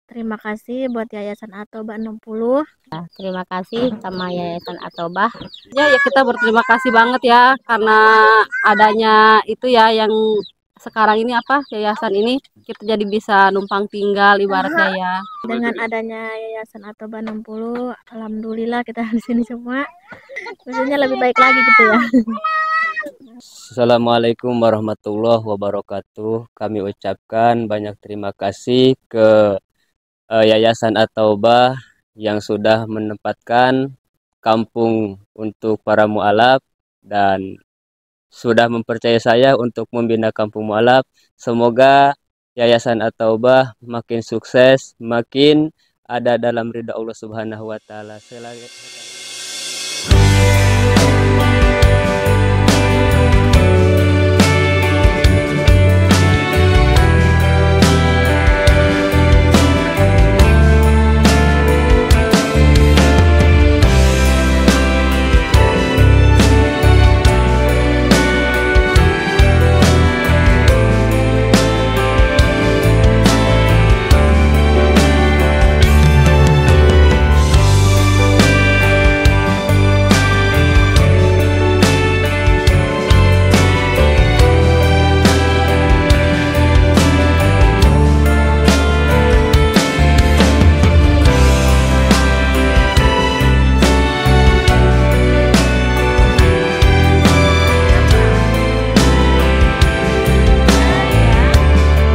Terima kasih buat Yayasan Atoba 60. Terima kasih sama Yayasan Atobah. Ya kita berterima kasih banget ya karena adanya itu ya yang sekarang ini yayasan ini kita jadi bisa numpang tinggal ibaratnya ya. Dengan adanya Yayasan Atoba 60, alhamdulillah kita di sini semua. Maksudnya lebih baik lagi gitu ya. Assalamualaikum warahmatullahi wabarakatuh. Kami ucapkan banyak terima kasih ke Yayasan At-Taubah yang sudah menempatkan kampung untuk para mualaf dan sudah mempercayai saya untuk membina kampung mualaf. Semoga Yayasan At-Taubah makin sukses, makin ada dalam ridha Allah Subhanahu wa taala.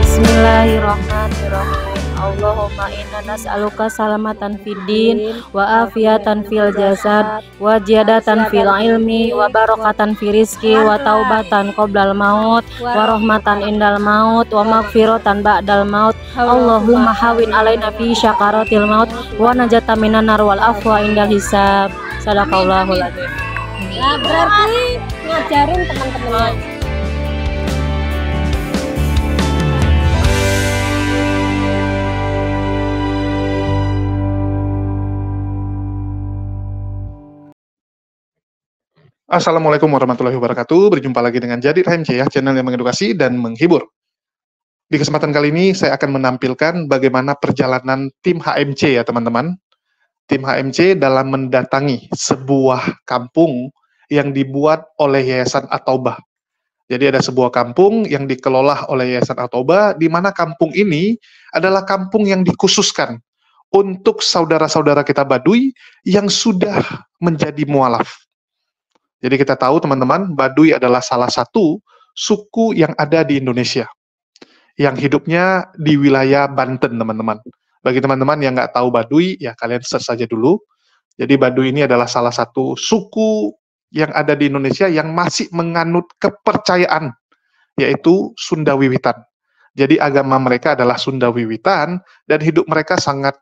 Bismillahirrahmanirrahim. Allahumma inna nas'aluka salamatan fid din wa afiatan fil jasad wa ziyadatan fil ilmi wa barakatan fi rizqi wa taubatan qoblal maut wa rahmatan indal maut wa maghfiratan ba'dal maut. Allahumma hawin alaina fi syakaratil maut wa najata minan nar wal afwa indal hisab. Sadaqallahul adzim. Nah, berarti ngajarin teman-teman. Assalamualaikum warahmatullahi wabarakatuh. Berjumpa lagi dengan Jadi HMC ya, channel yang mengedukasi dan menghibur. Di kesempatan kali ini saya akan menampilkan bagaimana perjalanan tim HMC ya teman-teman. Tim HMC dalam mendatangi sebuah kampung yang dibuat oleh Yayasan At-Taubah. Jadi ada sebuah kampung yang dikelola oleh Yayasan At-Taubah, di mana kampung ini adalah kampung yang dikhususkan untuk saudara-saudara kita Baduy yang sudah menjadi mualaf. Jadi kita tahu teman-teman, Baduy adalah salah satu suku yang ada di Indonesia, yang hidupnya di wilayah Banten teman-teman. Bagi teman-teman yang nggak tahu Baduy, ya kalian search saja dulu. Jadi Baduy ini adalah salah satu suku yang ada di Indonesia yang masih menganut kepercayaan, yaitu Sunda Wiwitan. Jadi agama mereka adalah Sunda Wiwitan, dan hidup mereka sangat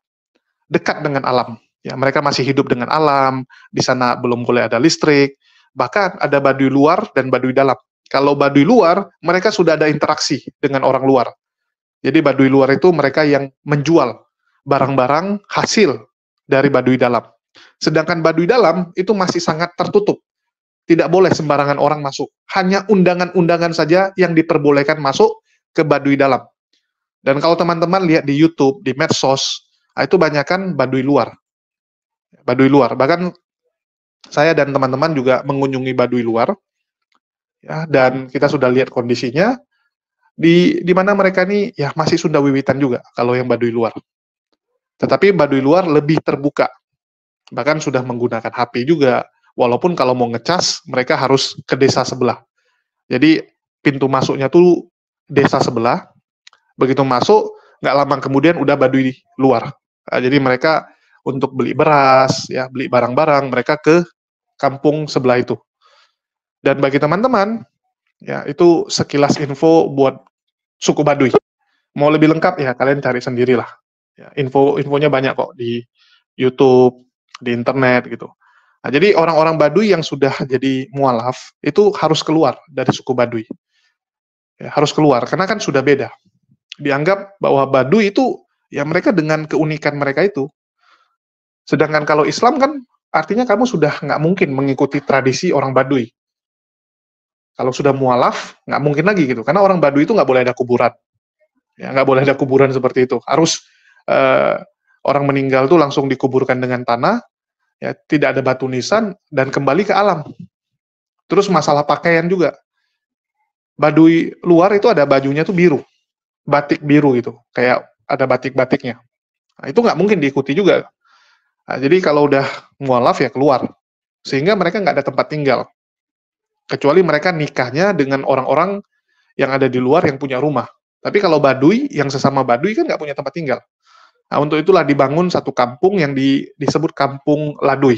dekat dengan alam. Ya, mereka masih hidup dengan alam, di sana belum boleh ada listrik, bahkan ada Baduy luar dan Baduy dalam. Kalau Baduy luar, mereka sudah ada interaksi dengan orang luar. Jadi Baduy luar itu mereka yang menjual barang-barang hasil dari Baduy dalam. Sedangkan Baduy dalam itu masih sangat tertutup. Tidak boleh sembarangan orang masuk. Hanya undangan-undangan saja yang diperbolehkan masuk ke Baduy dalam. Dan kalau teman-teman lihat di YouTube, di medsos, itu banyakkan Baduy luar. Baduy luar. Bahkan saya dan teman-teman juga mengunjungi Baduy luar, ya, dan kita sudah lihat kondisinya, di mana mereka ini ya masih Sunda Wiwitan juga, kalau yang Baduy luar. Tetapi Baduy luar lebih terbuka, bahkan sudah menggunakan HP juga, walaupun kalau mau ngecas, mereka harus ke desa sebelah. Jadi pintu masuknya tuh desa sebelah, begitu masuk, nggak lama kemudian udah Baduy luar. Jadi mereka untuk beli beras, ya beli barang-barang, mereka ke kampung sebelah itu. Dan bagi teman-teman, ya itu sekilas info buat suku Baduy. Mau lebih lengkap ya kalian cari sendirilah. Ya, infonya banyak kok di YouTube, di internet gitu. Nah, jadi orang-orang Baduy yang sudah jadi mualaf itu harus keluar dari suku Baduy. Ya, harus keluar karena kan sudah beda. Dianggap bahwa Baduy itu ya mereka dengan keunikan mereka itu. Sedangkan kalau Islam kan artinya kamu sudah nggak mungkin mengikuti tradisi orang Baduy. Kalau sudah mualaf, nggak mungkin lagi gitu. Karena orang Baduy itu nggak boleh ada kuburan. Ya, nggak boleh ada kuburan seperti itu. Harus eh, orang meninggal tuh langsung dikuburkan dengan tanah, ya tidak ada batu nisan dan kembali ke alam. Terus masalah pakaian juga. Baduy luar itu ada bajunya tuh biru, batik biru gitu, kayak ada batik-batiknya. Nah, itu nggak mungkin diikuti juga. Nah, jadi kalau udah mualaf ya keluar, sehingga mereka nggak ada tempat tinggal. Kecuali mereka nikahnya dengan orang-orang yang ada di luar yang punya rumah. Tapi kalau Baduy, yang sesama Baduy kan nggak punya tempat tinggal. Nah, untuk itulah dibangun satu kampung yang disebut Kampung Laduy.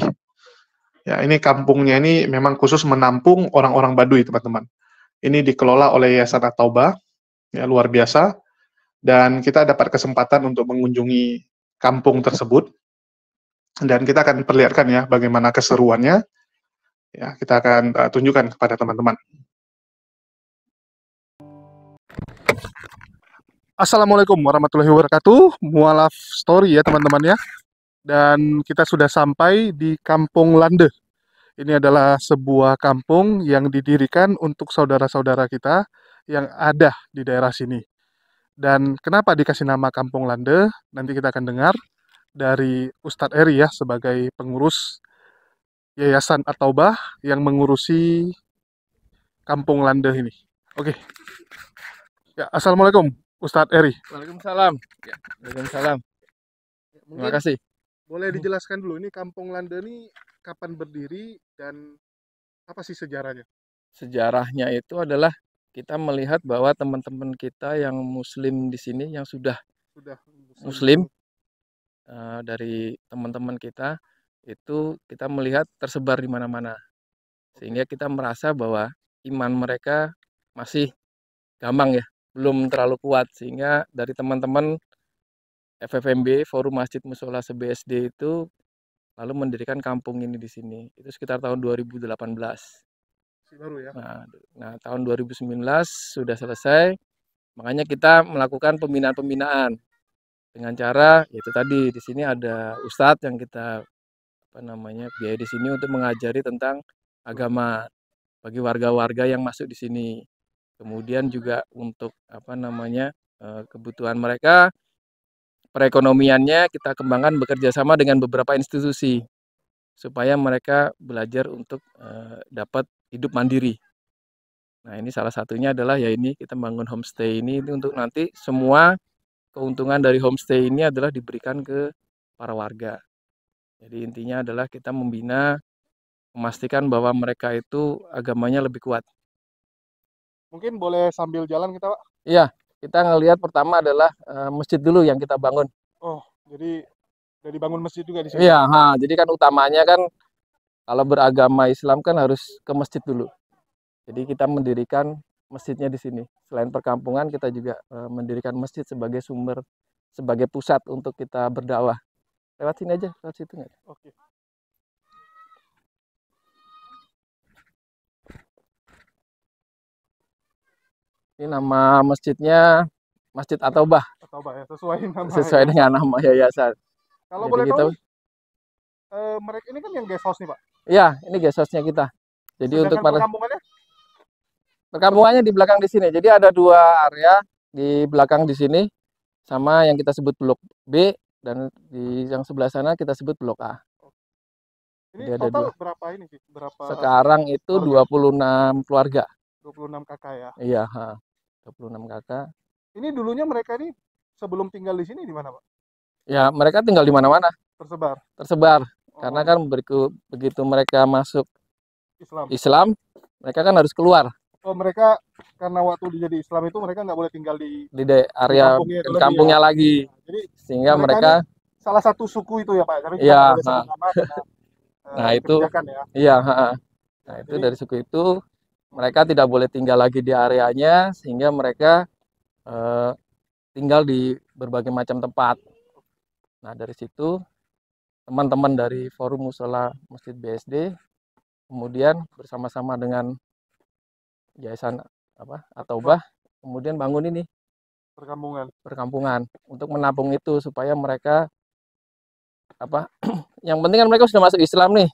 Ya, ini kampungnya ini memang khusus menampung orang-orang Baduy, teman-teman. Ini dikelola oleh Yayasan At-Taubah, ya, luar biasa. Dan kita dapat kesempatan untuk mengunjungi kampung tersebut. Dan kita akan perlihatkan ya bagaimana keseruannya. Ya, kita akan tunjukkan kepada teman-teman. Assalamualaikum warahmatullahi wabarakatuh. Mualaf story ya teman-teman ya. Dan kita sudah sampai di Kampung Lande. Ini adalah sebuah kampung yang didirikan untuk saudara-saudara kita yang ada di daerah sini. Dan kenapa dikasih nama Kampung Lande? Nanti kita akan dengar dari Ustadz Eri ya sebagai pengurus Yayasan At-Taubah yang mengurusi Kampung Lande ini. Oke. Ya, Assalamualaikum Ustadz Eri. Waalaikumsalam. Ya, waalaikumsalam. Terima kasih. Boleh dijelaskan dulu ini Kampung Lande ini kapan berdiri dan apa sih sejarahnya? Sejarahnya itu adalah kita melihat bahwa teman-teman kita yang Muslim di sini yang sudah Muslim dari teman-teman kita itu kita melihat tersebar di mana-mana, sehingga kita merasa bahwa iman mereka masih gampang ya, belum terlalu kuat, sehingga dari teman-teman FFMB Forum Masjid Mushola Se-BSD itu lalu mendirikan kampung ini di sini. Itu sekitar tahun 2018. Baru ya. Nah, tahun 2019 sudah selesai, makanya kita melakukan pembinaan-pembinaan dengan cara itu tadi di sini ada ustadz yang kita biaya di sini untuk mengajari tentang agama bagi warga-warga yang masuk di sini. Kemudian juga untuk kebutuhan mereka, perekonomiannya kita kembangkan bekerja sama dengan beberapa institusi supaya mereka belajar untuk dapat hidup mandiri. Nah, ini salah satunya adalah ya ini kita bangun homestay ini untuk nanti semua keuntungan dari homestay ini adalah diberikan ke para warga. Jadi intinya adalah kita membina, memastikan bahwa mereka itu agamanya lebih kuat. Mungkin boleh sambil jalan kita, Pak? Iya, kita ngelihat pertama adalah masjid dulu yang kita bangun. Oh, jadi udah dibangun masjid juga di sini? Iya, jadi kan utamanya kan kalau beragama Islam kan harus ke masjid dulu. Jadi kita mendirikan masjidnya di sini. Selain perkampungan, kita juga mendirikan masjid sebagai sumber, sebagai pusat untuk kita berdakwah. Lewat sini aja, lewat situ nggak? Oke. Ini nama masjidnya Masjid At-Taubah. At-Taubah ya, sesuai dengan nama yayasan. Kalau boleh tahu, mereka ini kan yang guest house nih, Pak? Iya, ini guest house-nya kita. Jadi sedangkan untuk perkampungannya? Perkampungannya di belakang di sini. Jadi ada dua area di belakang di sini, sama yang kita sebut blok B, dan di yang sebelah sana kita sebut blok A. Ini ada total berapa ini sih? Sekarang itu keluarga? 26 keluarga. 26 kakak ya? Iya, 26 kakak. Ini dulunya mereka ini sebelum tinggal di sini di mana, Pak? Ya, mereka tinggal di mana-mana. Tersebar. Karena kan begitu mereka masuk Islam, mereka kan harus keluar. Oh, mereka karena waktu jadi Islam itu mereka nggak boleh tinggal di area kampungnya lagi. Jadi sehingga mereka salah satu suku itu ya, Pak. Karena iya, nah itu ya. Iya, nah itu dari suku itu mereka tidak boleh tinggal lagi di areanya, sehingga mereka tinggal di berbagai macam tempat. Nah, dari situ teman-teman dari Forum Mushola Masjid BSD kemudian bersama-sama dengan Yayasan At-Taubah kemudian bangun ini perkampungan untuk menampung itu supaya mereka yang penting kan mereka sudah masuk Islam nih.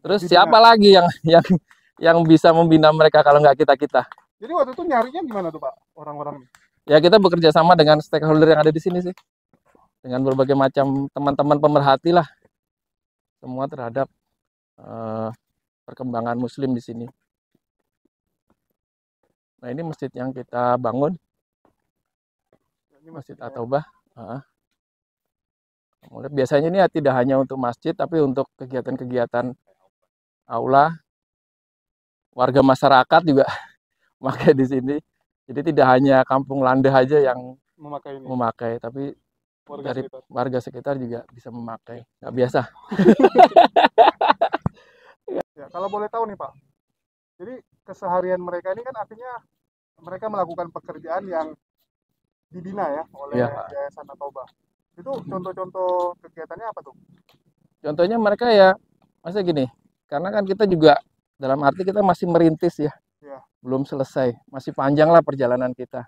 Terus siapa lagi yang bisa membina mereka kalau nggak kita? Jadi waktu itu nyarinya gimana tuh, Pak, orang-orang ini? Ya kita bekerja sama dengan stakeholder yang ada di sini sih. dengan berbagai macam teman-teman pemerhati lah semua terhadap perkembangan Muslim di sini. Nah, ini masjid yang kita bangun, ini Masjid At-Taubah. Biasanya ini tidak hanya untuk masjid, tapi untuk kegiatan-kegiatan aula, warga masyarakat juga memakai di sini. Jadi tidak hanya Kampung Landeh aja yang memakai, tapi dari warga sekitar juga bisa memakai. Nggak biasa. Ya, kalau boleh tahu nih Pak, jadi keseharian mereka ini kan artinya mereka melakukan pekerjaan yang dibina ya oleh Yayasan At-Taubah. Itu contoh-contoh kegiatannya apa tuh? Contohnya mereka ya, masa gini, karena kan kita juga dalam arti kita masih merintis ya, belum selesai, masih panjang lah perjalanan kita.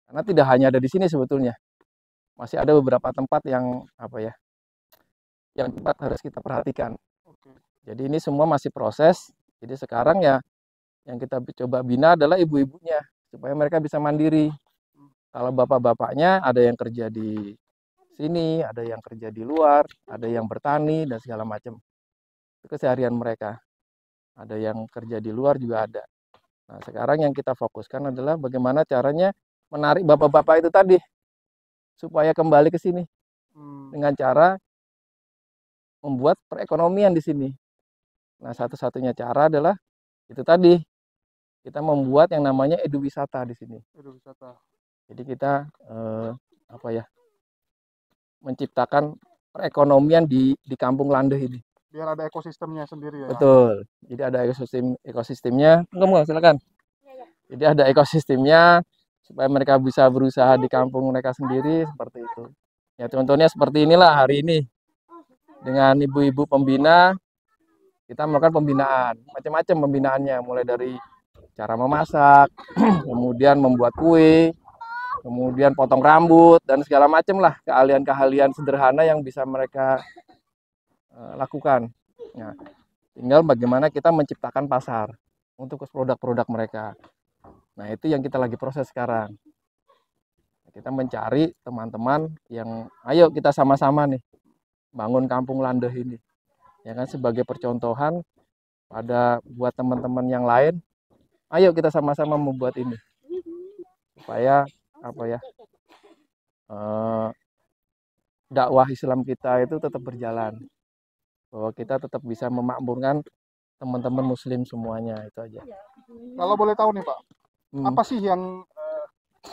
Karena tidak hanya ada di sini sebetulnya, masih ada beberapa tempat yang yang tempat harus kita perhatikan. Jadi ini semua masih proses. Jadi sekarang ya yang kita coba bina adalah ibu-ibunya supaya mereka bisa mandiri. Kalau bapak-bapaknya ada yang kerja di sini, ada yang kerja di luar, ada yang bertani dan segala macam. Itu keseharian mereka. Ada yang kerja di luar juga ada. Nah, sekarang yang kita fokuskan adalah bagaimana caranya menarik bapak-bapak itu tadi supaya kembali ke sini dengan cara membuat perekonomian di sini. Nah, satu-satunya cara adalah itu tadi, kita membuat yang namanya eduwisata di sini. Eduwisata. Jadi kita menciptakan perekonomian di Kampung Landeh ini. Biar ada ekosistemnya sendiri ya. Betul. Jadi ada ekosistemnya. Enggak, silakan. Jadi ada ekosistemnya supaya mereka bisa berusaha di kampung mereka sendiri seperti itu. Ya contohnya seperti inilah hari ini. Dengan ibu-ibu pembina kita melakukan pembinaan, macam-macam pembinaannya, mulai dari cara memasak, kemudian membuat kue, kemudian potong rambut dan segala macam lah keahlian-keahlian sederhana yang bisa mereka lakukan. Nah, tinggal bagaimana kita menciptakan pasar untuk produk-produk mereka. Nah, itu yang kita lagi proses sekarang. Kita mencari teman-teman yang ayo kita sama-sama nih bangun Kampung Landeh ini. Ya kan, sebagai percontohan pada buat teman-teman yang lain, ayo kita sama-sama membuat ini supaya dakwah Islam kita itu tetap berjalan, bahwa kita tetap bisa memakmurkan teman-teman Muslim semuanya. Itu aja. Kalau boleh tahu nih Pak, apa sih yang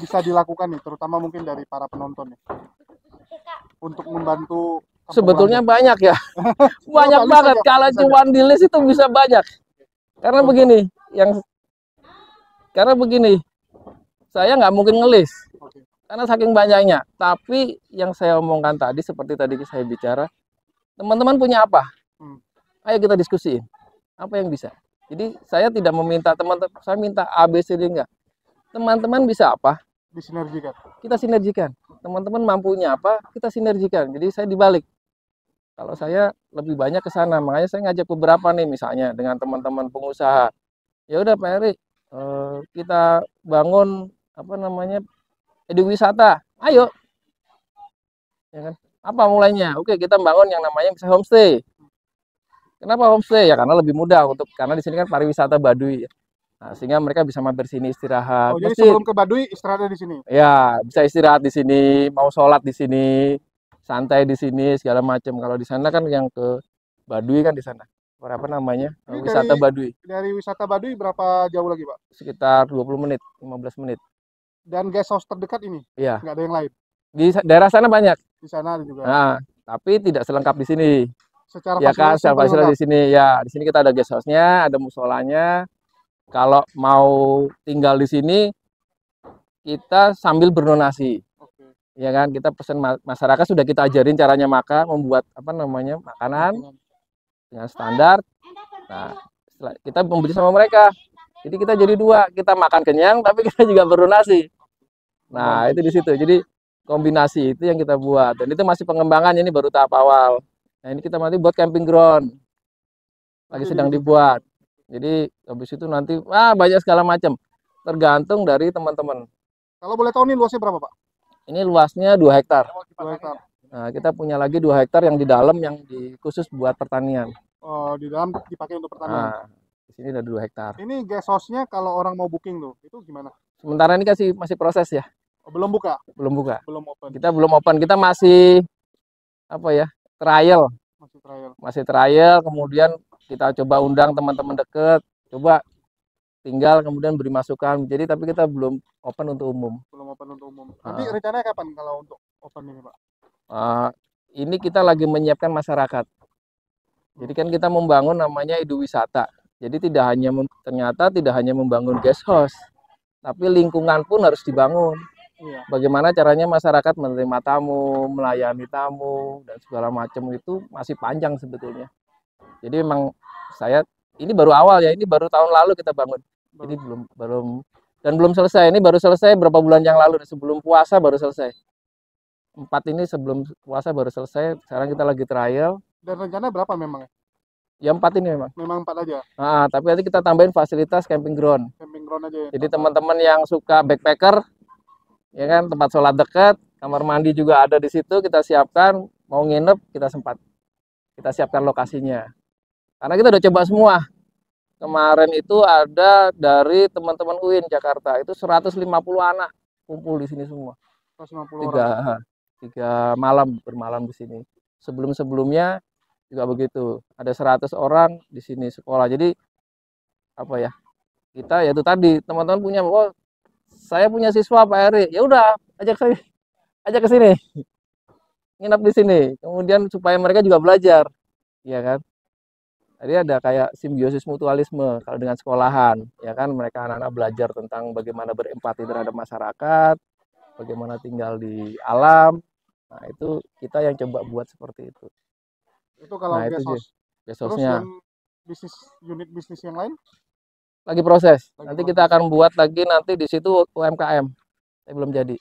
bisa dilakukan nih, terutama mungkin dari para penonton nih, untuk membantu? Sebetulnya banyak ya, banyak banget. Kalau cuma di list itu bisa banyak. Karena begini, saya nggak mungkin ngelis, karena saking banyaknya. Tapi yang saya omongkan tadi, seperti tadi saya bicara, teman-teman punya apa? Ayo kita diskusiin, apa yang bisa. Jadi saya tidak meminta teman-teman, saya minta A, B, C, D, enggak. Teman-teman bisa apa? Disinergikan. Kita sinergikan. Teman-teman mampunya apa? Kita sinergikan. Jadi saya dibalik. Kalau saya lebih banyak ke sana, makanya saya ngajak beberapa nih, misalnya dengan teman-teman pengusaha. Ya udah Pak Eri, kita bangun eduwisata. Ayo. Ya kan? Apa mulainya? Oke, kita bangun yang namanya misalnya homestay. Kenapa homestay? Ya karena lebih mudah karena di sini kan pariwisata Baduy. Nah, sehingga mereka bisa mampir sini istirahat. Oh, jadi sebelum ke Baduy istirahat di sini. Ya, bisa istirahat di sini, mau sholat di sini, santai di sini segala macam. Kalau di sana kan yang ke Baduy kan di sana. Wisata Baduy. Dari wisata Baduy berapa jauh lagi, Pak? Sekitar 20 menit, 15 menit. Dan guest house terdekat ini? Iya. Nggak ada yang lain? Di daerah sana banyak. Di sana juga. Nah, tapi tidak selengkap di sini. Secara fasilitas di sini ya. Di sini kita ada guest house-nya, ada musolanya. Kalau mau tinggal di sini kita sambil berdonasi. Ya kan, kita pesan masyarakat sudah kita ajarin caranya membuat makanan dengan standar. Nah, kita membeli sama mereka. Jadi kita jadi dua, kita makan kenyang tapi kita juga berdonasi. Nah, itu di situ. Jadi kombinasi itu yang kita buat, dan itu masih pengembangan, ini baru tahap awal. Nah, ini kita nanti buat camping ground. Lagi sedang dibuat. Jadi habis itu nanti banyak segala macam. Tergantung dari teman-teman. Kalau boleh tahu nih luasnya berapa, Pak? Ini luasnya 2 hektar. 2 hektar. Nah, kita punya lagi 2 hektar yang di dalam yang khusus buat pertanian. Oh, di dalam dipakai untuk pertanian. Nah, di sini ada 2 hektar. Ini guest house-nya kalau orang mau booking tuh, itu gimana? Sementara ini masih proses ya, Oh, belum buka, belum buka. belum open, Kita belum open, kita masih apa ya, trial, masih trial. masih trial. Kemudian kita coba undang teman-teman deket, coba tinggal kemudian beri masukan. Jadi tapi kita belum open untuk umum. Belum open untuk umum. Nanti rencananya kapan kalau untuk open ini, Pak? Ini kita lagi menyiapkan masyarakat. Jadi kan kita membangun namanya eduwisata. Jadi ternyata tidak hanya membangun guest house, tapi lingkungan pun harus dibangun. Iya. Bagaimana caranya masyarakat menerima tamu, melayani tamu, dan segala macam itu masih panjang sebetulnya. Jadi memang ini baru awal ya, ini baru tahun lalu kita bangun. Jadi belum selesai. Ini baru selesai berapa bulan yang lalu, sebelum puasa baru selesai. 4 ini sebelum puasa baru selesai. Sekarang kita lagi trial. Dan rencana berapa memang? Ya 4 ini memang. Memang 4 aja. Nah, tapi nanti kita tambahin fasilitas camping ground. Camping ground aja. Ya? Jadi teman-teman yang suka backpacker, ya kan, tempat sholat dekat, kamar mandi juga ada di situ. Kita siapkan. Mau nginep kita siapkan lokasinya. Karena kita udah coba semua. Kemarin itu ada dari teman-teman UIN Jakarta, itu 150 anak kumpul di sini semua. 150 orang. 3 malam bermalam di sini. Sebelum-sebelumnya juga begitu. Ada 100 orang di sini sekolah. Jadi apa ya? Kita ya itu tadi, teman-teman punya, oh saya punya siswa Pak Eri. Ya udah, ajak ke sini. Nginap di sini. Kemudian supaya mereka juga belajar. Iya kan? Jadi ada kayak simbiosis mutualisme kalau dengan sekolahan, ya kan, mereka anak-anak belajar tentang bagaimana berempati terhadap masyarakat, bagaimana tinggal di alam. Nah, itu kita yang coba buat seperti itu. Itu kalau nah, guest house. Terus yang unit bisnis yang lain? Lagi proses. Nanti kita akan buat lagi nanti di situ UMKM. Belum jadi.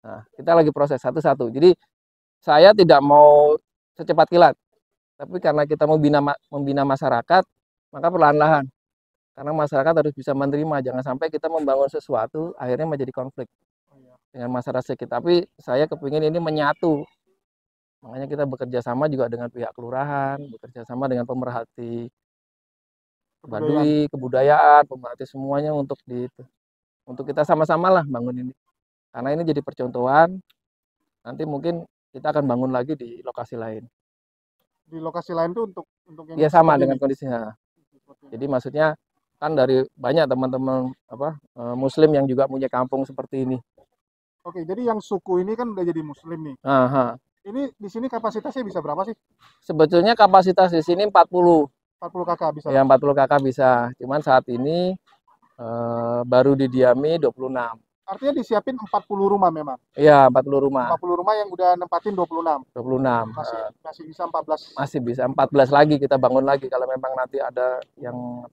Nah, kita lagi proses satu-satu. Jadi saya tidak mau secepat kilat. Tapi karena kita mau membina masyarakat, maka perlahan-lahan. Karena masyarakat harus bisa menerima, jangan sampai kita membangun sesuatu akhirnya menjadi konflik dengan masyarakat sekitar. Tapi saya kepingin ini menyatu. Makanya kita bekerja sama juga dengan pihak kelurahan, bekerja sama dengan pemerhati Baduy, kebudayaan, pemerhati semuanya untuk kita sama-sama lah bangun ini. Karena ini jadi percontohan. Nanti mungkin kita akan bangun lagi di lokasi lain. Di lokasi lain tuh untuk yang ya sama dengan kondisinya. Jadi maksudnya kan dari banyak teman-teman Muslim yang juga punya kampung seperti ini. Oke, jadi yang suku ini kan udah jadi Muslim nih. Ini di sini kapasitasnya bisa berapa sih? Sebetulnya kapasitas di sini 40 kakak bisa. Ya 40 kakak bisa. Cuman saat ini baru didiami 26. Artinya disiapin 40 rumah memang? Iya, 40 rumah. 40 rumah yang udah nempatin 26? 26. Masih bisa 14? Masih bisa, 14 lagi kita bangun lagi kalau memang nanti ada yang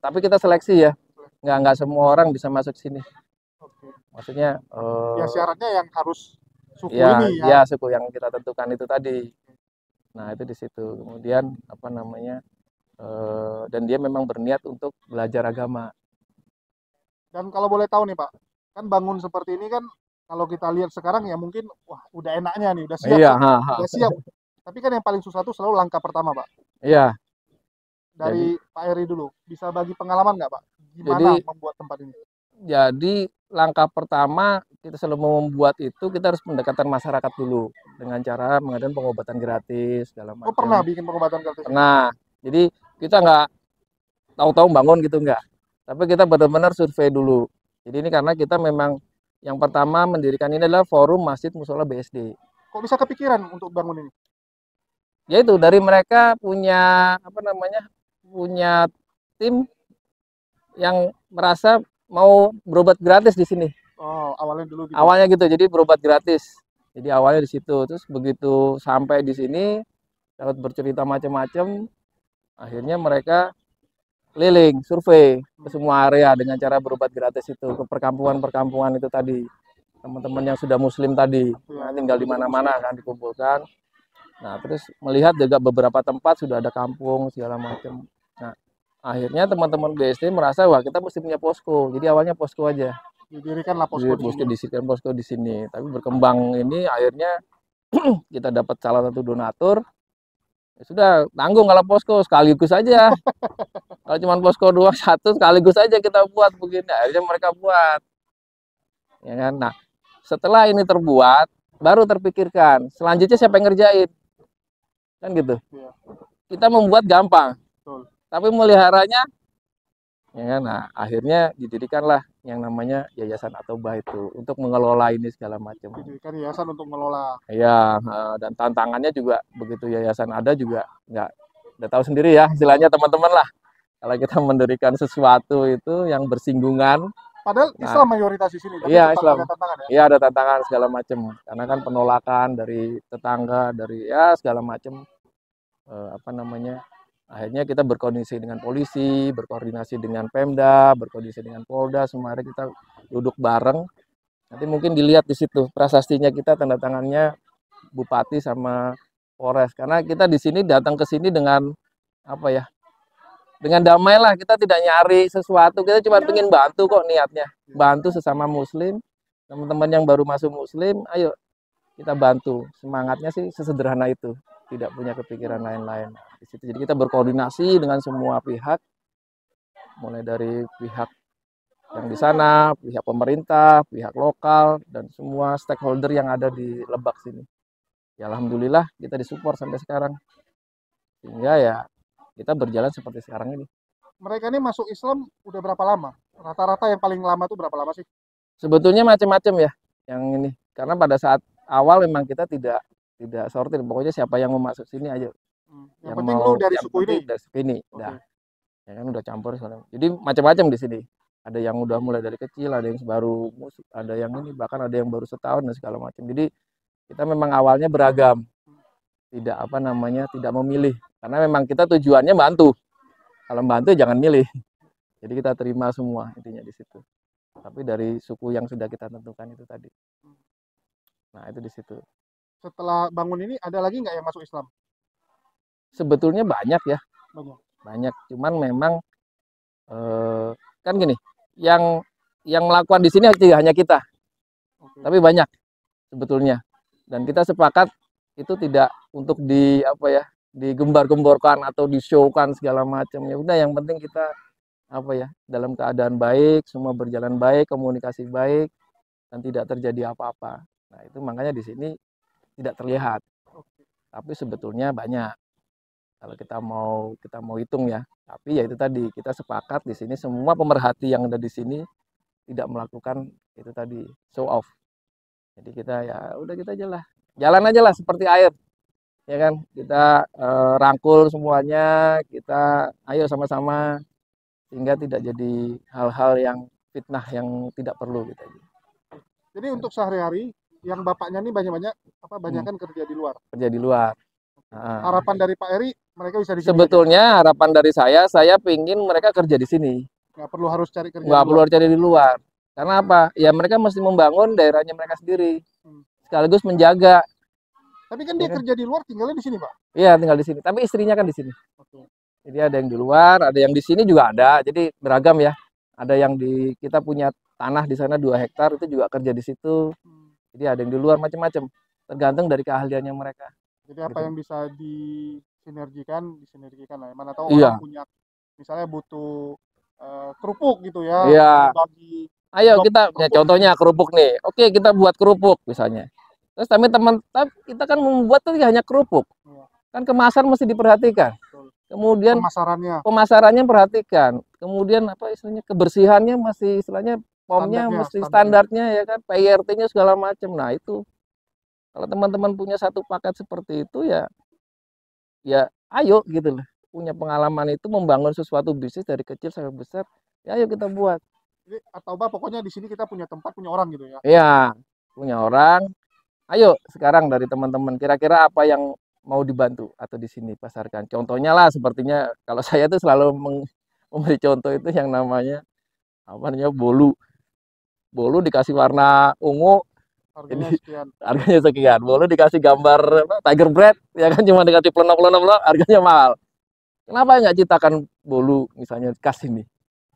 tapi kita seleksi ya. Nggak semua orang bisa masuk sini. Oke. Maksudnya ya syaratnya yang harus suku ini ya. Ya, suku yang kita tentukan itu tadi. Nah, itu di situ. Kemudian dan dia memang berniat untuk belajar agama. Dan kalau boleh tahu nih Pak, kan bangun seperti ini kan kalau kita lihat sekarang ya mungkin wah udah enaknya nih, udah siap. Iya, udah siap. Tapi kan yang paling susah itu selalu langkah pertama, Pak. Iya. Dari Pak Eri dulu, bisa bagi pengalaman nggak Pak? Gimana membuat tempat ini? Jadi langkah pertama kita selalu membuat itu kita harus mendekatkan masyarakat dulu dengan cara mengadakan pengobatan gratis segala macam. Oh pernah bikin pengobatan gratis? Pernah. Jadi kita nggak tahu-tahu bangun gitu nggak. Tapi kita benar-benar survei dulu. Jadi ini karena kita memang yang pertama mendirikan ini adalah Forum Masjid Mushola BSD. Kok bisa kepikiran untuk bangun ini? Ya itu dari mereka punya punya tim yang merasa mau berobat gratis di sini. Oh, awalnya dulu gitu. Awalnya gitu. Jadi berobat gratis. Jadi awalnya di situ. Terus begitu sampai di sini dapat bercerita macam-macam, akhirnya mereka keliling, survei ke semua area dengan cara berobat gratis itu, ke perkampungan-perkampungan itu tadi. Teman-teman yang sudah Muslim tadi, tinggal di mana-mana kan dikumpulkan. Nah, terus melihat juga beberapa tempat sudah ada kampung segala macam. Nah, akhirnya teman-teman BSD merasa wah kita mesti punya posko. Jadi awalnya posko aja. Didirikanlah posko di sini. Tapi berkembang ini akhirnya kita dapat salah satu donatur, ya sudah tanggung kalau posko sekaligus aja. Kalau cuma posko doang satu sekaligus aja kita buat begini. Akhirnya mereka buat, ya kan. Nah, setelah ini terbuat, baru terpikirkan selanjutnya siapa yang ngerjain, kan gitu. Kita membuat gampang, tapi meliharanya, ya kan. Nah, akhirnya didirikanlah yang namanya Yayasan Atobah itu untuk mengelola ini segala macam. Didirikan yayasan untuk mengelola. Iya, dan tantangannya juga begitu yayasan ada juga udah tahu sendiri ya istilahnya teman-teman lah. Kalau kita mendirikan sesuatu itu yang bersinggungan. Padahal Islam mayoritas di sini. Iya, Islam. Ada tantangan ya? Iya, ada tantangan segala macam. Karena kan penolakan dari tetangga, dari ya segala macam. Apa namanya? Akhirnya kita berkoordinasi dengan polisi, berkoordinasi dengan Pemda, berkoordinasi dengan Polda, semua kita duduk bareng. Nanti mungkin dilihat di situ prasastinya kita, tanda tangannya Bupati sama Polres. Karena kita di sini datang ke sini dengan apa ya? Dengan damai lah, kita tidak nyari sesuatu, kita cuma pengen bantu kok niatnya. Bantu sesama muslim, teman-teman yang baru masuk muslim, ayo kita bantu. Semangatnya sih sesederhana itu, tidak punya kepikiran lain-lain. Di situ jadi kita berkoordinasi dengan semua pihak, mulai dari pihak yang di sana, pihak pemerintah, pihak lokal, dan semua stakeholder yang ada di Lebak sini. Ya alhamdulillah kita disupport sampai sekarang. Sehingga ya kita berjalan seperti sekarang ini. Mereka ini masuk Islam udah berapa lama? Rata-rata yang paling lama tuh berapa lama sih? Sebetulnya macam-macam ya yang ini. Karena pada saat awal memang kita tidak sortir. Pokoknya siapa yang mau masuk sini aja. Yang penting lu dari suku ini. Dari suku ini. Nah, ya kan udah campur soalnya. Jadi macam-macam di sini. Ada yang udah mulai dari kecil, ada yang baru ada yang ini, bahkan ada yang baru setahun dan segala macam. Jadi kita memang awalnya beragam. Tidak apa namanya, tidak memilih. Karena memang kita tujuannya bantu. Kalau bantu jangan milih. Jadi kita terima semua intinya di situ. Tapi dari suku yang sudah kita tentukan itu tadi. Nah itu di situ. Setelah bangun ini ada lagi nggak yang masuk Islam? Sebetulnya banyak ya. Banyak. Cuman memang kan gini, yang melakukan di sini tidak hanya kita, tapi banyak sebetulnya. Dan kita sepakat itu tidak untuk digembar-gemborkan atau di-show-kan segala macam. Ya udah, yang penting kita dalam keadaan baik, semua berjalan baik, komunikasi baik, dan tidak terjadi apa-apa. Nah itu makanya di sini tidak terlihat, tapi sebetulnya banyak. Kalau kita mau hitung ya, tapi ya itu tadi kita sepakat di sini semua pemerhati yang ada di sini tidak melakukan itu tadi show off. Jadi kita ya udah kita jalan aja lah seperti air. Ya kan, kita rangkul semuanya, kita ayo sama-sama sehingga tidak jadi hal-hal yang fitnah yang tidak perlu gitu aja. Jadi untuk sehari-hari yang bapaknya ini banyakan kerja di luar. Kerja di luar. Harapan dari Pak Eri mereka bisa di sini. Sebetulnya harapan dari saya pingin mereka kerja di sini. Nggak perlu harus cari kerja. Nggak perlu cari di luar. Karena apa? Ya mereka mesti membangun daerahnya mereka sendiri. Sekaligus menjaga. Tapi kan dia kerja di luar, tinggalnya di sini, Pak? Iya, tinggal di sini. Tapi istrinya kan di sini. Jadi ada yang di luar, ada yang di sini juga ada. Jadi beragam ya. Ada yang kita punya tanah di sana 2 hektar itu juga kerja di situ. Jadi ada yang di luar macam-macam. Tergantung dari keahliannya mereka. Jadi apa yang bisa disinergikan lah. Mana tahu orang punya, misalnya butuh kerupuk gitu ya. Iya. Bagi ayo kita, ya, contohnya kerupuk nih. Oke, kita buat kerupuk misalnya. Terus kita kan membuat tuh hanya kerupuk. Kan kemasan mesti diperhatikan. Kemudian pemasarannya perhatikan. Kemudian istilahnya kebersihannya masih istilahnya POM-nya mesti standarnya ya kan, PIRT-nya segala macam. Nah, itu kalau teman-teman punya satu paket seperti itu ya ayo gitu loh. Punya pengalaman itu membangun sesuatu bisnis dari kecil sampai besar. Ya ayo kita buat. Jadi Atobah pokoknya di sini kita punya tempat, punya orang gitu ya. Iya, punya orang. Ayo sekarang dari teman-teman kira-kira apa yang mau dibantu atau di sini pasarkan. Contohnya lah sepertinya kalau saya tuh selalu memberi contoh itu yang namanya bolu. Bolu dikasih warna ungu, harganya sekian. Bolu dikasih gambar tiger bread, ya kan cuma dikasih pelonok-pelonok, harganya mahal. Kenapa nggak ciptakan bolu misalnya kasih nih,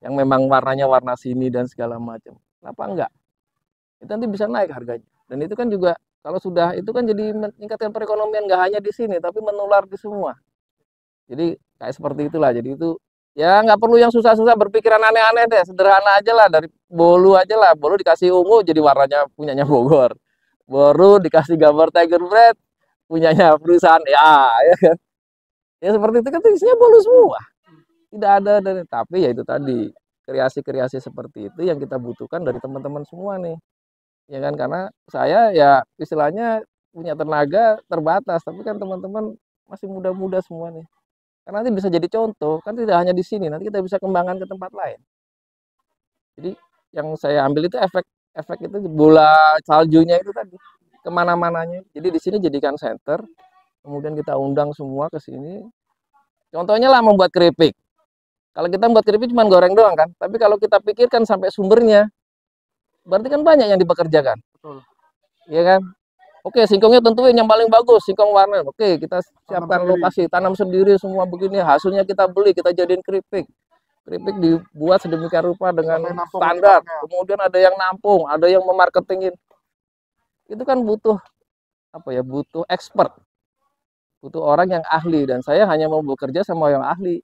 yang memang warnanya warna sini dan segala macam. Kenapa enggak? Itu nanti bisa naik harganya. Dan itu kan juga Kalau sudah itu kan jadi meningkatkan perekonomian nggak hanya di sini, tapi menular di semua. Jadi kayak seperti itulah. Jadi itu ya nggak perlu yang susah-susah berpikiran aneh-aneh deh. Sederhana aja lah, dari bolu aja lah. Bolu dikasih ungu jadi warnanya punyanya Bogor. Baru dikasih gambar Tiger Bread punyanya perusahaan ya kan. Ya seperti itu kan isinya bolu semua. Tidak ada dari, tapi ya itu tadi kreasi-kreasi seperti itu yang kita butuhkan dari teman-teman semua nih. Ya kan, karena saya ya istilahnya punya tenaga terbatas, tapi kan teman-teman masih muda-muda semua nih. Kan nanti bisa jadi contoh, kan tidak hanya di sini, nanti kita bisa kembangkan ke tempat lain. Jadi yang saya ambil itu efek itu bola saljunya itu tadi kemana-mananya. Jadi di sini jadikan center, kemudian kita undang semua ke sini. Contohnya lah membuat keripik. Kalau kita membuat keripik cuma goreng doang kan, tapi kalau kita pikirkan sampai sumbernya, berarti kan banyak yang dipekerjakan. Betul. Iya kan? Oke, singkongnya tentuin yang paling bagus, singkong warna. Oke, kita siapkan lokasi, tanam sendiri semua begini, hasilnya kita beli, kita jadiin keripik. Keripik dibuat sedemikian rupa dengan standar. Kemudian ada yang nampung, ada yang memarketingin. Itu kan butuh apa ya? Butuh expert. Butuh orang yang ahli, dan saya hanya mau bekerja sama yang ahli.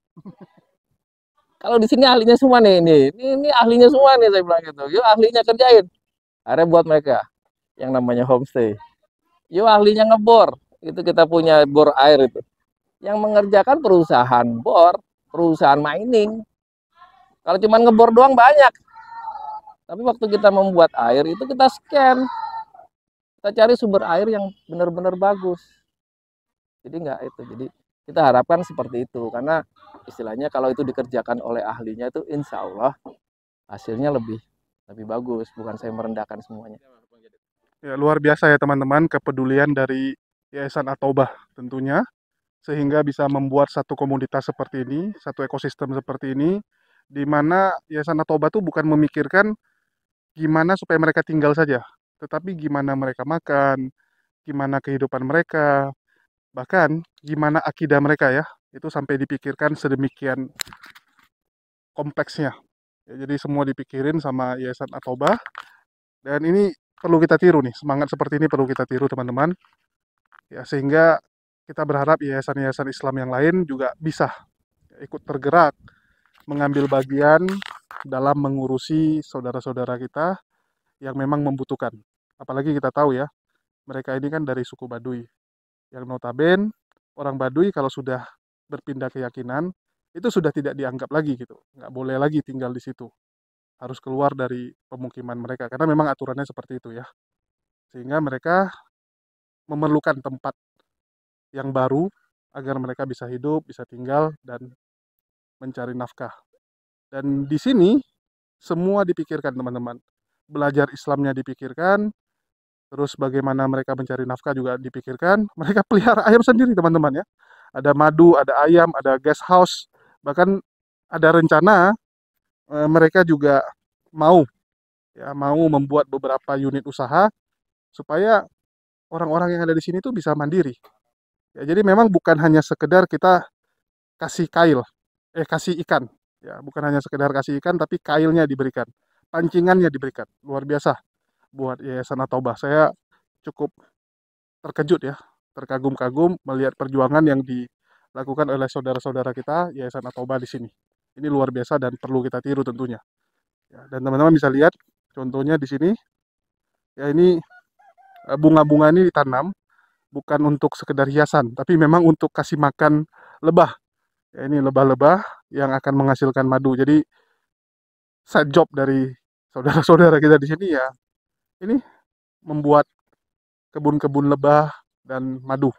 Kalau di sini ahlinya semua nih, ini ahlinya semua nih, saya bilang gitu. Yuk ahlinya kerjain. Akhirnya buat mereka yang namanya homestay. Yuk ahlinya ngebor, itu kita punya bor air itu. Yang mengerjakan perusahaan bor, perusahaan mining. Kalau cuma ngebor doang banyak. Tapi waktu kita membuat air itu kita scan. Kita cari sumber air yang benar-benar bagus. Jadi enggak itu. Jadi kita harapkan seperti itu, karena istilahnya kalau itu dikerjakan oleh ahlinya itu insya Allah hasilnya lebih bagus. Bukan saya merendahkan semuanya. Ya, luar biasa ya teman-teman kepedulian dari Yayasan At-Taubah tentunya, sehingga bisa membuat satu komunitas seperti ini, satu ekosistem seperti ini, di mana Yayasan At-Taubah itu bukan memikirkan gimana supaya mereka tinggal saja, tetapi gimana mereka makan, gimana kehidupan mereka, bahkan gimana akidah mereka ya, itu sampai dipikirkan sedemikian kompleksnya. Ya, jadi semua dipikirin sama Yayasan At-Taubah, dan ini perlu kita tiru nih, semangat seperti ini perlu kita tiru teman-teman. Ya, sehingga kita berharap yayasan-yayasan Islam yang lain juga bisa ikut tergerak, mengambil bagian dalam mengurusi saudara-saudara kita yang memang membutuhkan. Apalagi kita tahu ya, mereka ini kan dari suku Baduy, yang notaben orang Baduy kalau sudah berpindah keyakinan, itu sudah tidak dianggap lagi gitu, nggak boleh lagi tinggal di situ, harus keluar dari pemukiman mereka, karena memang aturannya seperti itu ya. Sehingga mereka memerlukan tempat yang baru agar mereka bisa hidup, bisa tinggal, dan mencari nafkah. Dan di sini semua dipikirkan teman-teman. Belajar Islamnya dipikirkan, terus bagaimana mereka mencari nafkah juga dipikirkan. Mereka pelihara ayam sendiri teman-teman ya. Ada madu, ada ayam, ada guest house. Bahkan ada rencana mereka juga mau membuat beberapa unit usaha supaya orang-orang yang ada di sini tuh bisa mandiri. Ya, jadi memang bukan hanya sekedar kita kasih kasih ikan. Ya, bukan hanya sekedar kasih ikan, tapi kailnya diberikan, pancingannya diberikan. Luar biasa buat Yayasan At-Taubah. Saya cukup terkejut ya, terkagum-kagum melihat perjuangan yang dilakukan oleh saudara-saudara kita Yayasan At-Taubah di sini. Ini luar biasa dan perlu kita tiru tentunya. Ya, dan teman-teman bisa lihat contohnya di sini. Ya, ini bunga-bunga ini ditanam bukan untuk sekedar hiasan, tapi memang untuk kasih makan lebah. Ya, ini lebah-lebah yang akan menghasilkan madu. Jadi side job dari saudara-saudara kita di sini ya, ini membuat kebun-kebun lebah dan madu.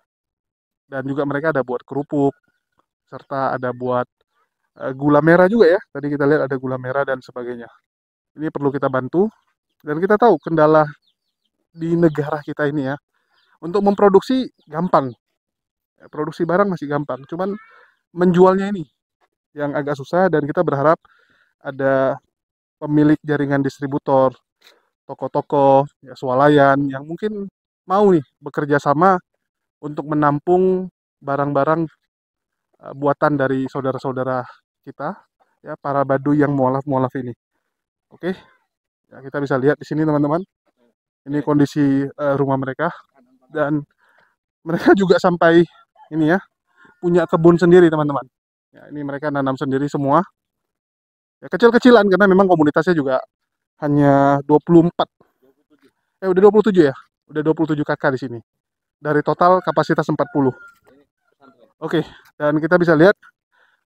Dan juga mereka ada buat kerupuk, serta ada buat gula merah juga ya. Tadi kita lihat ada gula merah dan sebagainya. Ini perlu kita bantu, dan kita tahu kendala di negara kita ini ya, untuk memproduksi gampang, produksi barang masih gampang, cuman menjualnya ini yang agak susah. Dan kita berharap ada pemilik jaringan distributor, toko-toko, ya, swalayan yang mungkin mau nih bekerja sama untuk menampung barang-barang buatan dari saudara-saudara kita, ya, para Baduy yang mualaf-mualaf ini. Oke, ya, kita bisa lihat di sini teman-teman. Ini kondisi rumah mereka. Dan mereka juga sampai ini ya, punya kebun sendiri teman-teman. Ya, ini mereka nanam sendiri semua. Ya, kecil-kecilan karena memang komunitasnya juga hanya 24. Udah 27 ya. Udah 27 kakak di sini. Dari total kapasitas 40. Oke, dan kita bisa lihat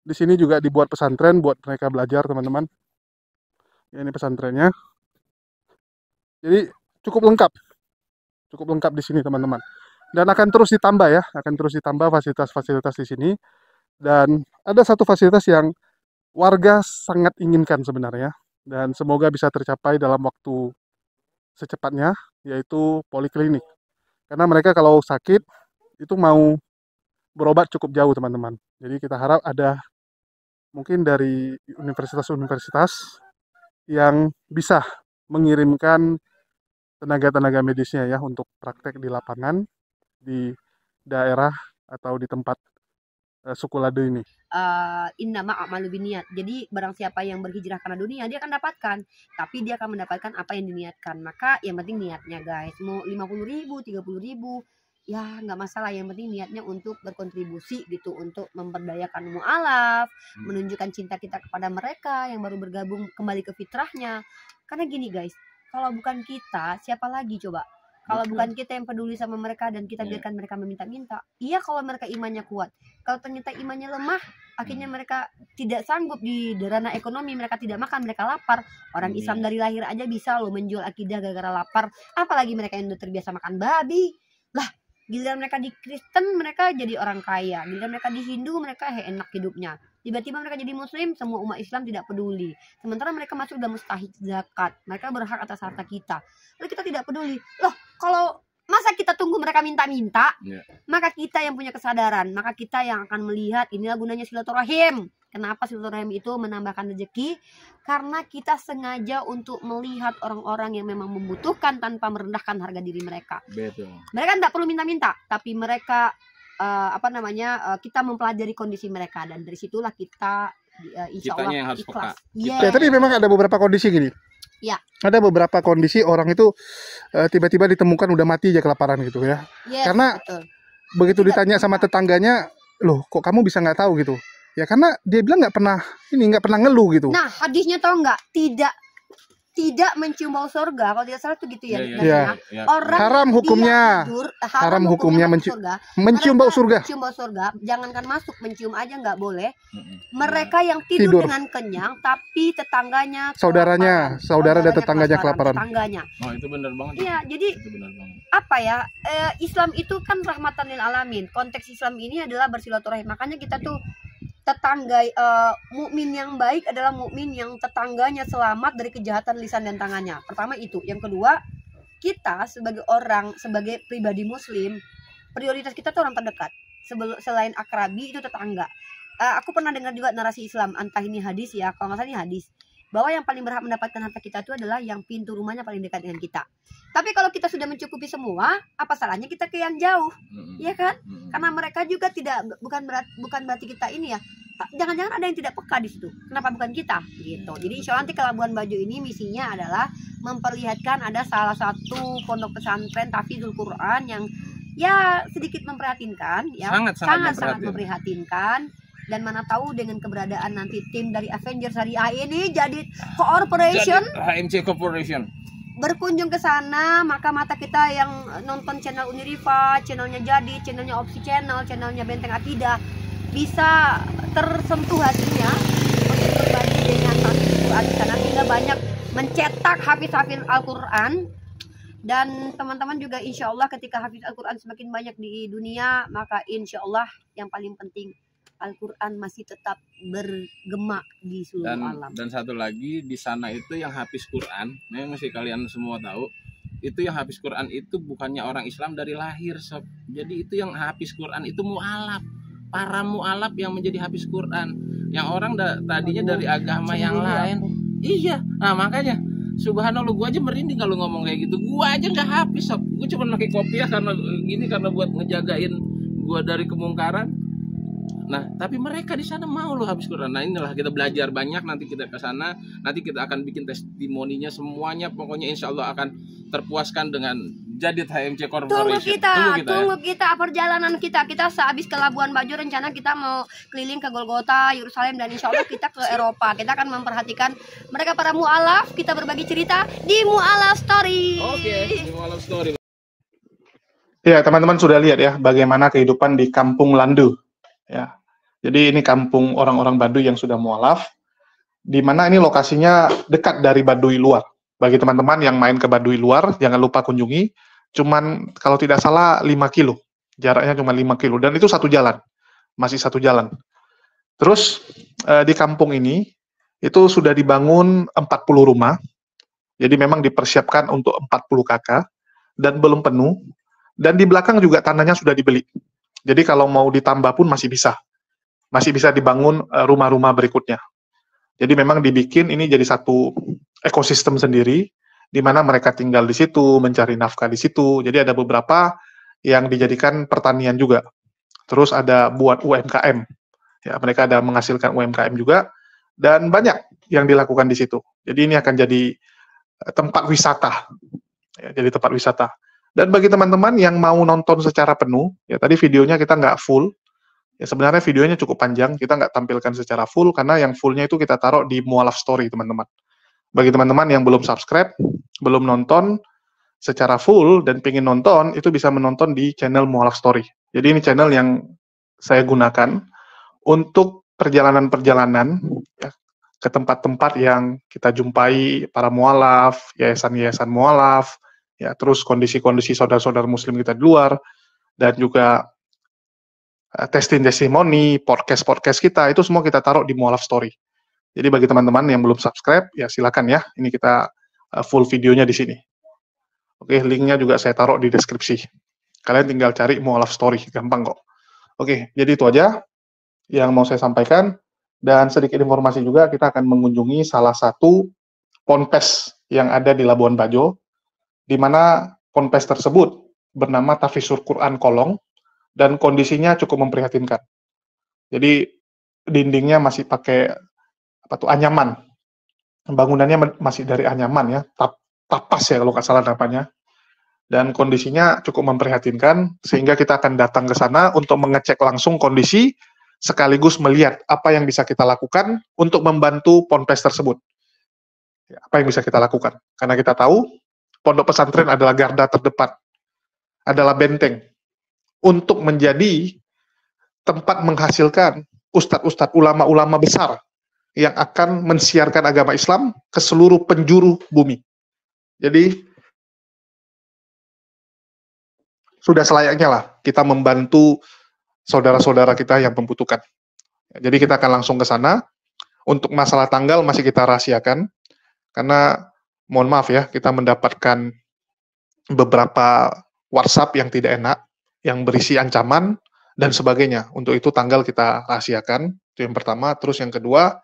di sini juga dibuat pesantren buat mereka belajar, teman-teman. Ya, ini pesantrennya. Jadi cukup lengkap. Cukup lengkap di sini, teman-teman. Dan akan terus ditambah ya, akan terus ditambah fasilitas-fasilitas di sini. Dan ada satu fasilitas yang warga sangat inginkan sebenarnya, dan semoga bisa tercapai dalam waktu secepatnya, yaitu poliklinik. Karena mereka kalau sakit itu mau berobat cukup jauh, teman-teman. Jadi kita harap ada mungkin dari universitas-universitas yang bisa mengirimkan tenaga-tenaga medisnya ya untuk praktek di lapangan di daerah atau di tempat suku Lado ini. Innama a'malu binniat. Jadi barang siapa yang berhijrah karena dunia, dia akan dapatkan, tapi dia akan mendapatkan apa yang diniatkan. Maka yang penting niatnya, guys. Mau 50.000, 30.000, ya nggak masalah. Yang penting niatnya untuk berkontribusi gitu, untuk memberdayakan mu'alaf, menunjukkan cinta kita kepada mereka yang baru bergabung kembali ke fitrahnya. Karena gini, guys, kalau bukan kita, siapa lagi coba? Kalau bukan kita yang peduli sama mereka dan kita biarkan mereka meminta-minta. Iya, kalau mereka imannya kuat. Kalau ternyata imannya lemah, akhirnya mereka tidak sanggup di ranah ekonomi, mereka tidak makan, mereka lapar. Orang Islam dari lahir aja bisa loh menjual akidah gara-gara lapar. Apalagi mereka yang udah terbiasa makan babi. Lah, giliran mereka di Kristen, mereka jadi orang kaya. Giliran mereka di Hindu, mereka enak hidupnya. Tiba-tiba mereka jadi muslim, semua umat Islam tidak peduli. Sementara mereka masuk dalam mustahik zakat. Mereka berhak atas harta kita. Lalu kita tidak peduli. Loh, kalau masa kita tunggu mereka minta-minta, maka kita yang punya kesadaran, maka kita yang akan melihat inilah gunanya silaturahim. Kenapa silaturahim itu menambahkan rezeki? Karena kita sengaja untuk melihat orang-orang yang memang membutuhkan tanpa merendahkan harga diri mereka. Betul. Mereka tidak perlu minta-minta, tapi mereka kita mempelajari kondisi mereka, dan dari situlah kita insya Allah yang harus ikhlas. Ya, tapi memang ada beberapa kondisi gini. Ya. Ada beberapa kondisi orang itu tiba-tiba ditemukan udah mati aja kelaparan gitu ya. Yes, karena betul. Begitu ditanya sama tetangganya, loh kok kamu bisa nggak tahu gitu? Ya karena dia bilang nggak pernah ngeluh gitu. Nah, hadisnya tahu nggak? Tidak mencium bau surga, kalau tidak salah tuh gitu ya. Orang haram hukumnya. Haram hukumnya mencium bau surga. Mencium bau surga, jangankan masuk, mencium aja nggak boleh. Mereka yang tidur dengan kenyang, tapi tetangganya, saudara dan tetangganya kelaparan. Oh, itu benar banget. Iya, jadi apa ya? Islam itu kan rahmatan lil alamin. Konteks Islam ini adalah bersilaturahim. Makanya kita tuh tetangga, mukmin yang baik adalah mukmin yang tetangganya selamat dari kejahatan lisan dan tangannya. Pertama itu. Yang kedua, kita sebagai pribadi muslim, prioritas kita tuh orang terdekat. Selain akrabi itu tetangga. Aku pernah dengar juga narasi Islam, entah ini hadis ya, kalau nggak salah ini hadis, bahwa yang paling berhak mendapatkan harta kita itu adalah yang pintu rumahnya paling dekat dengan kita. Tapi kalau kita sudah mencukupi semua, apa salahnya kita ke yang jauh, ya kan? Karena mereka juga bukan berarti kita ini ya. Jangan-jangan ada yang tidak peka di situ. Kenapa bukan kita? Gitu. Jadi insya Allah nanti ke Labuan Bajo ini misinya adalah memperlihatkan ada salah satu pondok pesantren tahfidzul Quran yang ya sedikit memprihatinkan, ya sangat memprihatinkan. Dan mana tahu dengan keberadaan nanti tim dari Avengers Syariah ini jadi Corporation, HMC Corporation berkunjung ke sana, maka mata kita yang nonton channel Uniriva, channelnya Jadi, channelnya Opsi Channel, channelnya Benteng Akidah bisa tersentuh hatinya untuk berbagi dengan hafiz Quran di sana, sehingga banyak mencetak hafiz-hafiz Al-Quran. Dan teman-teman juga insya Allah ketika hafiz Al-Quran semakin banyak di dunia, maka insya Allah yang paling penting Al-Quran masih tetap bergema di seluruh alam. Dan satu lagi di sana itu yang hafiz Quran, ini mesti kalian semua tahu, itu yang hafiz Quran itu bukannya orang Islam dari lahir, sob. Jadi itu yang hafiz Quran itu mu'alaf, para mu'alaf yang menjadi hafiz Quran, yang orang tadinya dari agama yang lain. Iya, nah makanya subhanallah, gue aja merinding kalau ngomong kayak gitu. Gue aja nggak hafiz, sob. Gue cuma pakai kopiah karena buat ngejagain gue dari kemungkaran. Nah, tapi mereka di sana mau loh habis Quran. Nah, inilah kita belajar banyak, nanti kita ke sana, nanti kita akan bikin testimoninya semuanya, pokoknya insya Allah akan terpuaskan dengan Jadi HMC Tunggu Corporation. kita, Tunggu kita ya. perjalanan kita. Kita sehabis ke Labuan Bajo rencana kita mau keliling ke Golgota, Yerusalem, dan insya Allah kita ke Eropa. Kita akan memperhatikan mereka para mu'alaf. Kita berbagi cerita di Mu'alaf Story. Oke, di Mu'alaf Story. Ya, teman-teman sudah lihat ya bagaimana kehidupan di Kampung Landu. Ya, jadi ini kampung orang-orang Baduy yang sudah mualaf, di mana ini lokasinya dekat dari Baduy luar. Bagi teman-teman yang main ke Baduy luar, jangan lupa kunjungi. Cuman kalau tidak salah 5 kilo, jaraknya cuma 5 kilo, dan itu satu jalan, masih satu jalan. Terus di kampung ini, itu sudah dibangun 40 rumah, jadi memang dipersiapkan untuk 40 kakak, dan belum penuh, dan di belakang juga tanahnya sudah dibeli. Jadi kalau mau ditambah pun masih bisa dibangun rumah-rumah berikutnya. Jadi memang dibikin ini jadi satu ekosistem sendiri, di mana mereka tinggal di situ, mencari nafkah di situ. Jadi ada beberapa yang dijadikan pertanian juga. Terus ada buat UMKM. Ya, mereka ada menghasilkan UMKM juga, dan banyak yang dilakukan di situ. Jadi ini akan jadi tempat wisata. Ya, jadi tempat wisata. Dan bagi teman-teman yang mau nonton secara penuh, ya tadi videonya kita nggak full. Ya sebenarnya videonya cukup panjang, kita nggak tampilkan secara full, karena yang fullnya itu kita taruh di Mu'alaf Story, teman-teman. Bagi teman-teman yang belum subscribe, belum nonton secara full, dan pengen nonton, itu bisa menonton di channel Mu'alaf Story. Jadi ini channel yang saya gunakan untuk perjalanan-perjalanan ya, ke tempat-tempat yang kita jumpai para mu'alaf, yayasan-yayasan mu'alaf, ya, terus kondisi-kondisi saudara-saudara muslim kita di luar, dan juga testimoni, podcast kita, itu semua kita taruh di Mu'alaf Story. Jadi bagi teman-teman yang belum subscribe, ya silakan ya, ini kita full videonya di sini. Oke, linknya juga saya taruh di deskripsi. Kalian tinggal cari Mu'alaf Story, gampang kok. Oke, jadi itu aja yang mau saya sampaikan, dan sedikit informasi juga, kita akan mengunjungi salah satu ponpes yang ada di Labuan Bajo, di mana ponpes tersebut bernama Tahfidzul Quran Kolong, dan kondisinya cukup memprihatinkan. Jadi dindingnya masih pakai anyaman, bangunannya masih dari anyaman ya, tapas ya kalau nggak salah namanya, dan kondisinya cukup memprihatinkan, sehingga kita akan datang ke sana untuk mengecek langsung kondisi, sekaligus melihat apa yang bisa kita lakukan untuk membantu ponpes tersebut. Ya, apa yang bisa kita lakukan? Karena kita tahu pondok pesantren adalah garda terdepan, adalah benteng untuk menjadi tempat menghasilkan ustadz-ustadz, ulama-ulama besar yang akan mensiarkan agama Islam ke seluruh penjuru bumi. Jadi sudah selayaknya lah kita membantu saudara-saudara kita yang membutuhkan. Jadi kita akan langsung ke sana. Untuk masalah tanggal masih kita rahasiakan, karena mohon maaf ya, kita mendapatkan beberapa WhatsApp yang tidak enak, yang berisi ancaman dan sebagainya. Untuk itu tanggal kita rahasiakan, itu yang pertama. Terus yang kedua,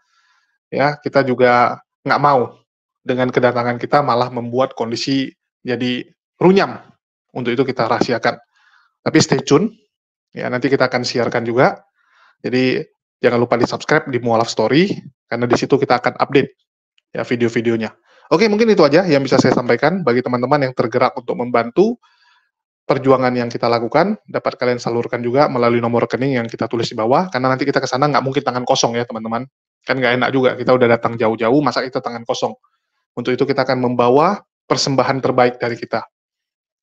ya kita juga nggak mau dengan kedatangan kita malah membuat kondisi jadi runyam. Untuk itu kita rahasiakan. Tapi stay tune, ya nanti kita akan siarkan juga. Jadi jangan lupa di subscribe di Mu'alaf Story, karena di situ kita akan update ya video-videonya. Oke, mungkin itu aja yang bisa saya sampaikan. Bagi teman-teman yang tergerak untuk membantu perjuangan yang kita lakukan, dapat kalian salurkan juga melalui nomor rekening yang kita tulis di bawah, karena nanti kita ke sana nggak mungkin tangan kosong ya teman-teman. Kan nggak enak juga, kita udah datang jauh-jauh, masa kita tangan kosong. Untuk itu kita akan membawa persembahan terbaik dari kita.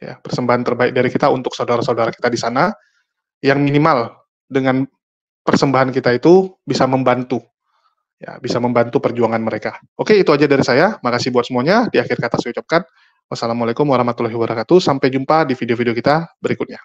Ya, persembahan terbaik dari kita untuk saudara-saudara kita di sana, yang minimal dengan persembahan kita itu bisa membantu. Ya, bisa membantu perjuangan mereka. Oke, itu aja dari saya. Makasih buat semuanya. Di akhir kata saya ucapkan wassalamualaikum warahmatullahi wabarakatuh. Sampai jumpa di video-video kita berikutnya.